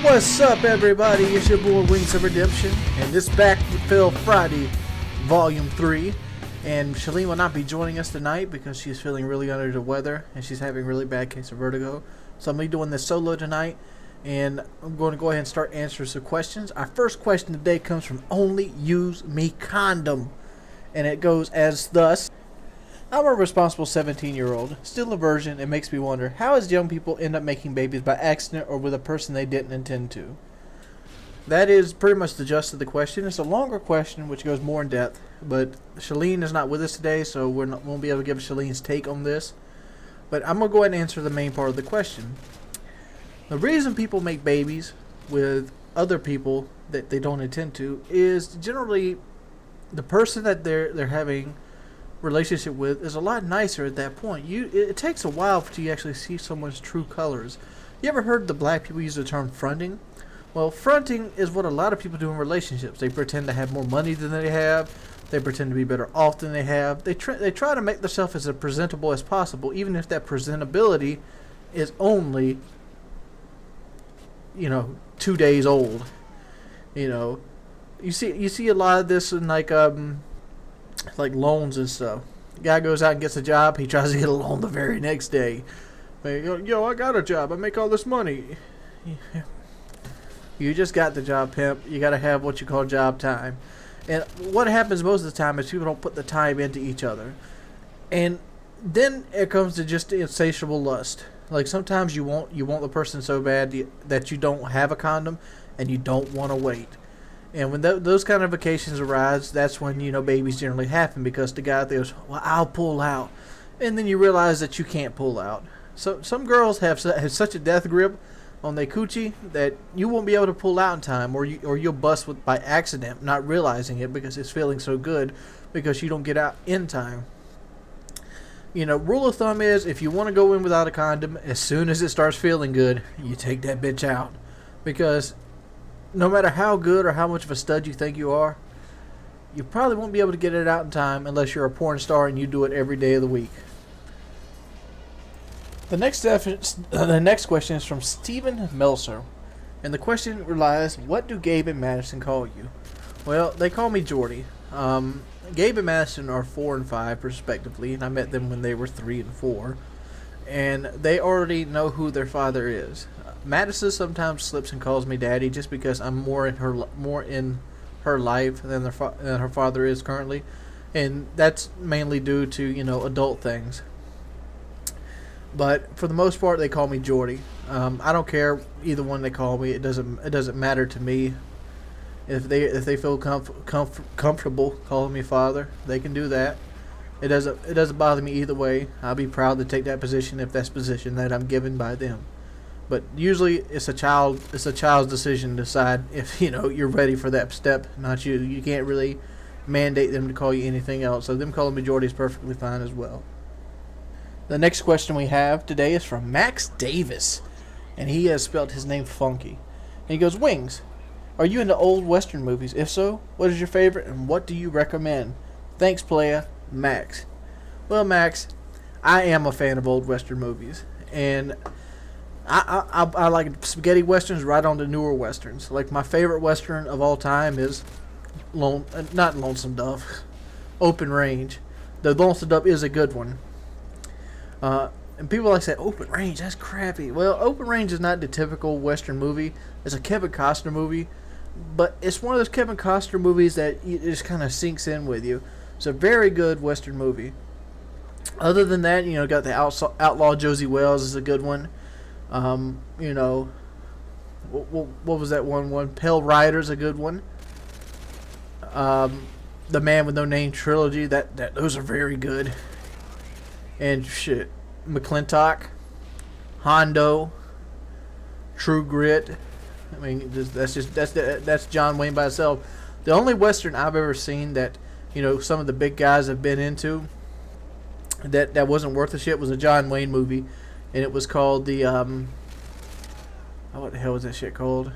What's up, everybody? It's your boy Wings of Redemption, and this Backfill Friday, Volume 3. And Shalene will not be joining us tonight because she's feeling really under the weather and she's having a really bad case of vertigo. So I'm going to be doing this solo tonight, and I'm going to go ahead and start answering some questions. Our first question today comes from Only Use Me Condom, and it goes as thus. I'm a responsible 17-year-old, still a virgin. It makes me wonder, how does young people end up making babies by accident or with a person they didn't intend to? That is pretty much the gist of the question. It's a longer question which goes more in depth, but Shalene is not with us today, so won't be able to give Shalene's take on this. But I'm going to go ahead and answer the main part of the question. The reason people make babies with other people that they don't intend to is generally the person that they're having relationship with is a lot nicer at that point. It takes a while to actually see someone's true colors. You ever heard the black people use the term fronting? Well, fronting is what a lot of people do in relationships. They pretend to have more money than they have. They pretend to be better off than they have. They try to make themselves as presentable as possible, even if that presentability is only 2 days old. You see a lot of this in like loans and stuff. The guy goes out and gets a job. He tries to get a loan the very next day. Yo, I got a job. I make all this money. You just got the job, pimp. You got to have what you call job time. And what happens most of the time is people don't put the time into each other. And then it comes to just the insatiable lust. Like sometimes you want the person so bad that you don't have a condom and you don't want to wait. And when those kind of occasions arise, that's when, babies generally happen, because the guy goes, well, I'll pull out. And then you realize that you can't pull out. So some girls have such a death grip on their coochie that you won't be able to pull out in time, or you'll bust by accident, not realizing it because it's feeling so good because you don't get out in time. Rule of thumb is if you want to go in without a condom, as soon as it starts feeling good, you take that bitch out. Because no matter how good or how much of a stud you think you are, you probably won't be able to get it out in time unless you're a porn star and you do it every day of the week. The next question is from Stephen Melser, and the question relies, what do Gabe and Madison call you? Well, they call me Jordy. Gabe and Madison are 4 and 5 respectively, and I met them when they were 3 and 4, and they already know who their father is. Madison sometimes slips and calls me daddy just because I'm more in her life than her father is currently, and that's mainly due to adult things. But for the most part, they call me Jordy. I don't care either one they call me. It doesn't matter to me. If they feel comfortable calling me father, they can do that. It doesn't bother me either way. I'll be proud to take that position if that's the position that I'm given by them. But usually it's a child's decision to decide if you're ready for that step, not you. You can't really mandate them to call you anything else. So them calling me Jordy is perfectly fine as well. The next question we have today is from Max Davis, and he has spelled his name funky. And he goes, Wings, are you into old Western movies? If so, what is your favorite and what do you recommend? Thanks, playa, Max. Well, Max, I am a fan of old Western movies, and I like spaghetti westerns right on to newer westerns. Like my favorite western of all time is not Lonesome Dove, Open Range. The Lonesome Dove is a good one. And people like say Open Range, that's crappy. Well, Open Range is not the typical western movie. It's a Kevin Costner movie, but it's one of those Kevin Costner movies that it just kind of sinks in with you. It's a very good western movie. Other than that, got the Outlaw Josie Wells is a good one. What was that one? Pale Rider's a good one. The Man with No Name trilogy, those are very good. And shit, McClintock, Hondo, True Grit. I mean, that's John Wayne by itself. The only western I've ever seen that some of the big guys have been into that wasn't worth a shit was a John Wayne movie. And it was called the what the hell was that shit called?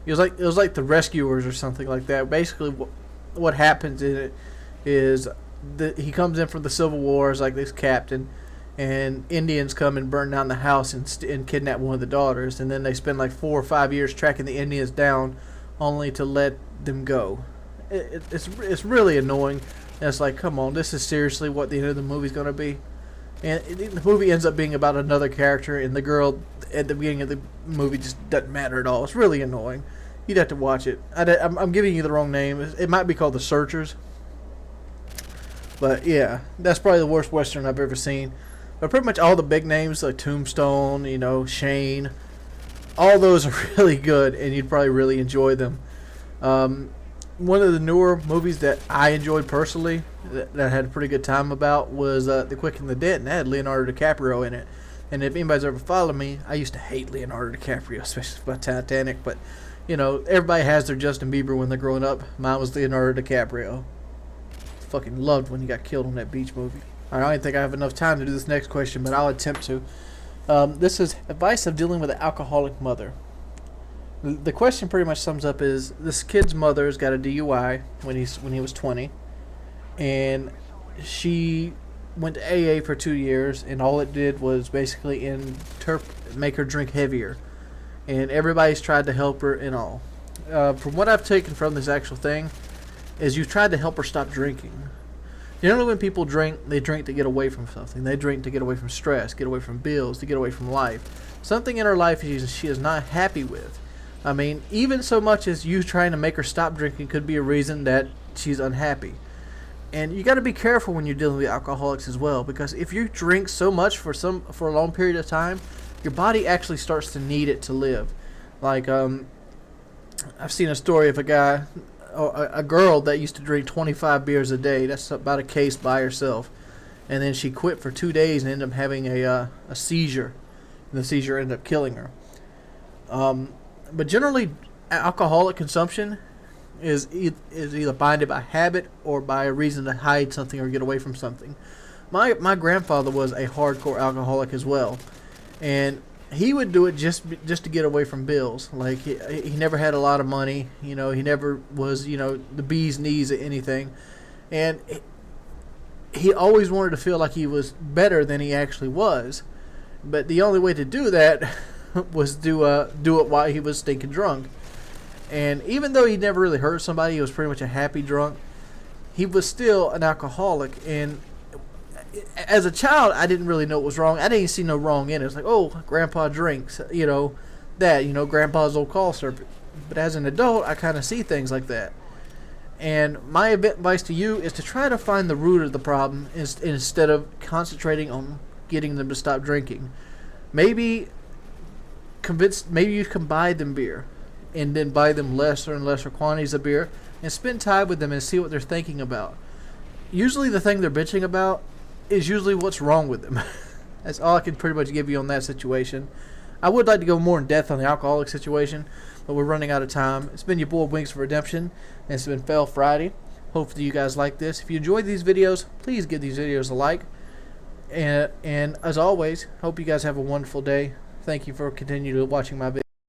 It was like The Rescuers or something like that. Basically, what happens in it is he comes in from the Civil War as like this captain, and Indians come and burn down the house and kidnap one of the daughters, and then they spend like 4 or 5 years tracking the Indians down, only to let them go. It's really annoying. And it's like, come on, this is seriously what the end of the movie's going to be. And the movie ends up being about another character, and the girl at the beginning of the movie just doesn't matter at all. It's really annoying. You'd have to watch it. I'm giving you the wrong name. It might be called The Searchers. But yeah, that's probably the worst Western I've ever seen. But pretty much all the big names like Tombstone, Shane, all those are really good, and you'd probably really enjoy them. One of the newer movies that I enjoyed personally, that I had a pretty good time about, was The Quick and the Dead, and that had Leonardo DiCaprio in it. And if anybody's ever followed me, I used to hate Leonardo DiCaprio, especially about Titanic. But, everybody has their Justin Bieber when they're growing up. Mine was Leonardo DiCaprio. Fucking loved when he got killed on that beach movie. I don't think I have enough time to do this next question, but I'll attempt to. This is advice of dealing with an alcoholic mother. The question pretty much sums up is, this kid's mother's got a DUI when he was 20, and she went to AA for 2 years, and all it did was basically make her drink heavier, and everybody's tried to help her and all. From what I've taken from this actual thing, is you've tried to help her stop drinking. Generally, when people drink, they drink to get away from something. They drink to get away from stress, get away from bills, to get away from life. Something in her life she is not happy with. I mean, even so much as you trying to make her stop drinking could be a reason that she's unhappy. And you got to be careful when you're dealing with alcoholics as well, because if you drink so much for a long period of time, your body actually starts to need it to live. Like, I've seen a story of a girl that used to drink 25 beers a day. That's about a case by herself. And then she quit for 2 days and ended up having a seizure. And the seizure ended up killing her. But generally, alcoholic consumption is either binded by habit or by a reason to hide something or get away from something. My grandfather was a hardcore alcoholic as well, and he would do it just to get away from bills. Like he never had a lot of money, he never was the bee's knees at anything, and he always wanted to feel like he was better than he actually was. But the only way to do that was do it while he was stinking drunk. And even though he never really hurt somebody, he was pretty much a happy drunk, he was still an alcoholic. And as a child, I didn't really know what was wrong. I didn't see no wrong in it. It's like, oh, grandpa drinks, grandpa's old call servant. But as an adult, I kind of see things like that. And my advice to you is to try to find the root of the problem instead of concentrating on getting them to stop drinking. Maybe you can buy them beer and then buy them lesser and lesser quantities of beer and spend time with them and see what they're thinking about. Usually the thing they're bitching about is usually what's wrong with them. That's all I can pretty much give you on that situation. I would like to go more in depth on the alcoholic situation, but we're running out of time. It's been your boy Wings of Redemption, and it's been Fail Friday. Hopefully you guys like this. If you enjoyed these videos, please give these videos a like. And as always, hope you guys have a wonderful day. Thank you for continuing watching my videos.